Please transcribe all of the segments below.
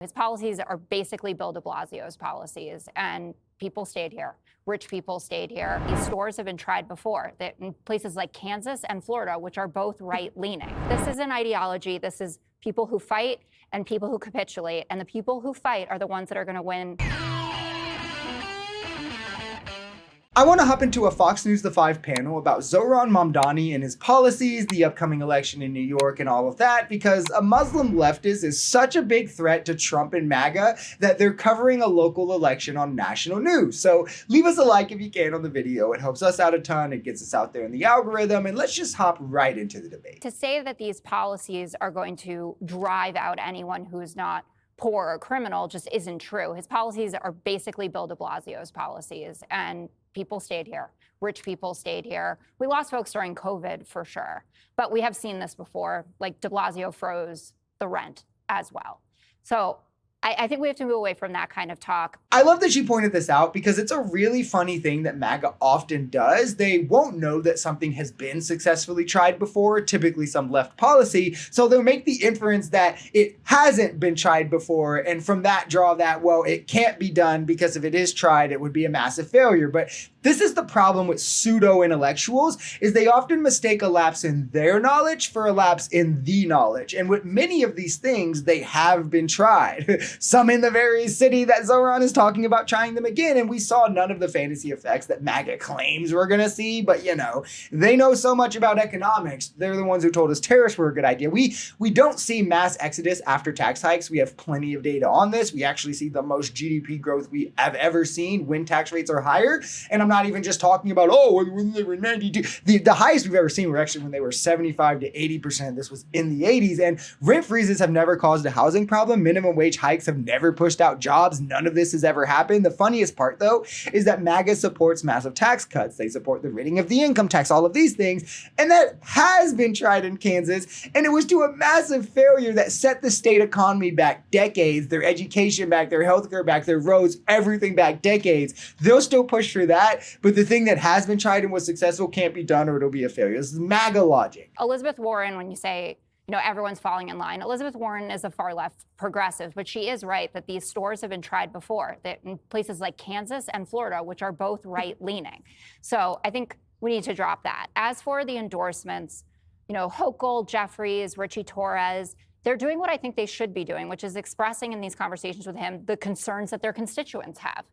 His policies are basically Bill de Blasio's policies, and people stayed here. Rich people stayed here. These stores have been tried before, that in places like Kansas and Florida, which are both right-leaning. This is an ideology. This is people who fight and people who capitulate, and the people who fight are the ones that are going to win. I want to hop into a Fox News The Five panel about Zohran Mamdani and his policies, the upcoming election in New York and all of that, because a Muslim leftist is such a big threat to Trump and MAGA that they're covering a local election on national news. So leave us a like if you can on the video. It helps us out a ton. It gets us out there in the algorithm. And let's just hop right into the debate. To say that these policies are going to drive out anyone who's not poor or criminal just isn't true. His policies are basically Bill de Blasio's policies, and people stayed here. Rich people stayed here. We lost folks during COVID for sure, but we have seen this before, like de Blasio froze the rent as well. So I think we have to move away from that kind of talk. I love that you pointed this out because it's a really funny thing that MAGA often does. They won't know that something has been successfully tried before, typically some left policy, so they'll make the inference that it hasn't been tried before, and from that draw that, well, it can't be done because if it is tried, it would be a massive failure. But this is the problem with pseudo-intellectuals, is they often mistake a lapse in their knowledge for a lapse in the knowledge. And with many of these things, they have been tried. Some in the very city that Zohran is talking about trying them again, and we saw none of the fantasy effects that MAGA claims we're gonna see, but you know, they know so much about economics. They're the ones who told us tariffs were a good idea. We don't see mass exodus after tax hikes. We have plenty of data on this. We actually see the most GDP growth we have ever seen when tax rates are higher. And I'm not even just talking about, oh, when they were 92. The highest we've ever seen were actually when they were 75 to 80%. This was in the 80s. And rent freezes have never caused a housing problem. Minimum wage hikes have never pushed out jobs. None of this has ever happened. The funniest part, though, is that MAGA supports massive tax cuts. They support the ridding of the income tax, all of these things. And that has been tried in Kansas. And it was to a massive failure that set the state economy back decades, their education back, their healthcare back, their roads, everything back decades. They'll still push for that. But the thing that has been tried and was successful can't be done or it'll be a failure. This is MAGA logic. Elizabeth Warren, when you say, you know, everyone's falling in line. Elizabeth Warren is a far left progressive, but she is right that these stores have been tried before, that in places like Kansas and Florida, which are both right-leaning. So I think we need to drop that. As for the endorsements, you know, Hochul, Jeffries, Richie Torres, they're doing what I think they should be doing, which is expressing in these conversations with him the concerns that their constituents have.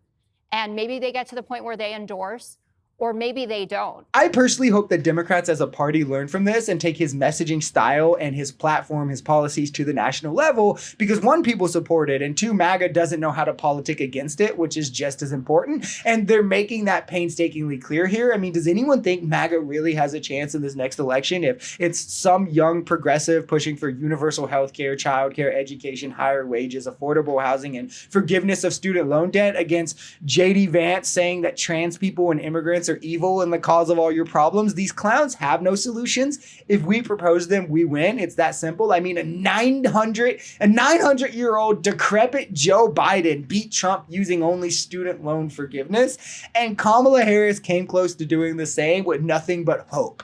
And maybe they get to the point where they endorse, or maybe they don't. I personally hope that Democrats as a party learn from this and take his messaging style and his platform, his policies to the national level, because one, people support it, and two, MAGA doesn't know how to politic against it, which is just as important. And they're making that painstakingly clear here. I mean, does anyone think MAGA really has a chance in this next election if it's some young progressive pushing for universal health care, childcare, education, higher wages, affordable housing, and forgiveness of student loan debt against J.D. Vance saying that trans people and immigrants are evil and the cause of all your problems? These clowns have no solutions. If we propose them, we win. It's that simple. I mean, a 900-year-old decrepit Joe Biden beat Trump using only student loan forgiveness, and Kamala Harris came close to doing the same with nothing but hope.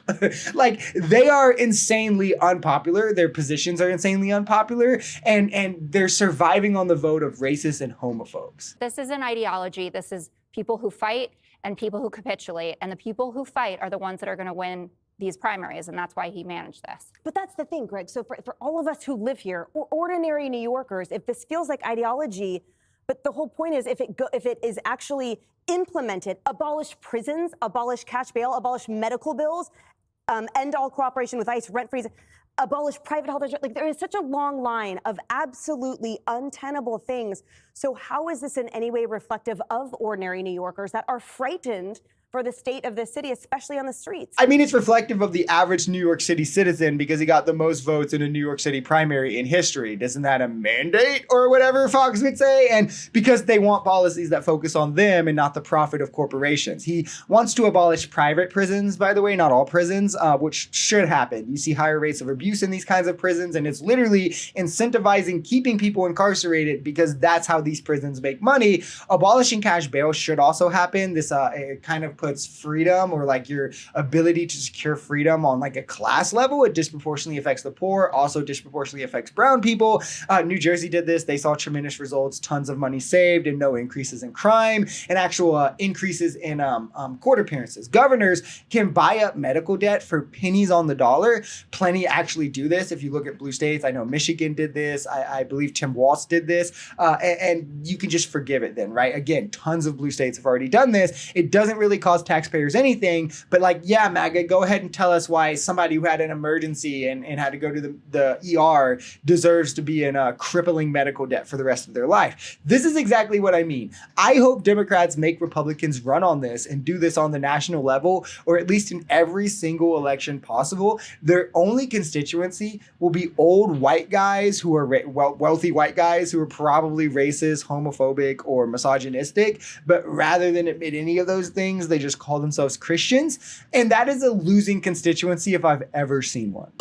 Like, they are insanely unpopular. Their positions are insanely unpopular, and they're surviving on the vote of racists and homophobes. This is an ideology. This is people who fight and people who capitulate, and the people who fight are the ones that are going to win these primaries, and that's why he managed this. But that's the thing, Greg. So for all of us who live here, or ordinary New Yorkers, if this feels like ideology, but the whole point is if it is actually implemented, abolish prisons, abolish cash bail, abolish medical bills, end all cooperation with ICE, rent freeze, abolish private health insurance. Like, there is such a long line of absolutely untenable things. So how is this in any way reflective of ordinary New Yorkers that are frightened for the state of the city, especially on the streets? I mean, it's reflective of the average New York City citizen because he got the most votes in a New York City primary in history. Isn't that a mandate or whatever Fox would say? And because they want policies that focus on them and not the profit of corporations. He wants to abolish private prisons, by the way, not all prisons, which should happen. You see higher rates of abuse in these kinds of prisons, and it's literally incentivizing keeping people incarcerated because that's how these prisons make money. Abolishing cash bail should also happen. This kind of puts freedom or like your ability to secure freedom on like a class level, it disproportionately affects the poor, also disproportionately affects brown people. New Jersey did this. They saw tremendous results, tons of money saved and no increases in crime and actual increases in court appearances. Governors can buy up medical debt for pennies on the dollar. Plenty actually do this. If you look at blue states, I know Michigan did this. I believe Tim Walz did this. And you can just forgive it then, right? Again, tons of blue states have already done this. It doesn't really cost taxpayers anything, but like, yeah, MAGA, go ahead and tell us why somebody who had an emergency and had to go to the ER deserves to be in a crippling medical debt for the rest of their life. This is exactly what I mean. I hope Democrats make Republicans run on this and do this on the national level, or at least in every single election possible. Their only constituency will be old white guys who are wealthy white guys who are probably racist, homophobic, or misogynistic. But rather than admit any of those things, they just call themselves Christians. And that is a losing constituency if I've ever seen one.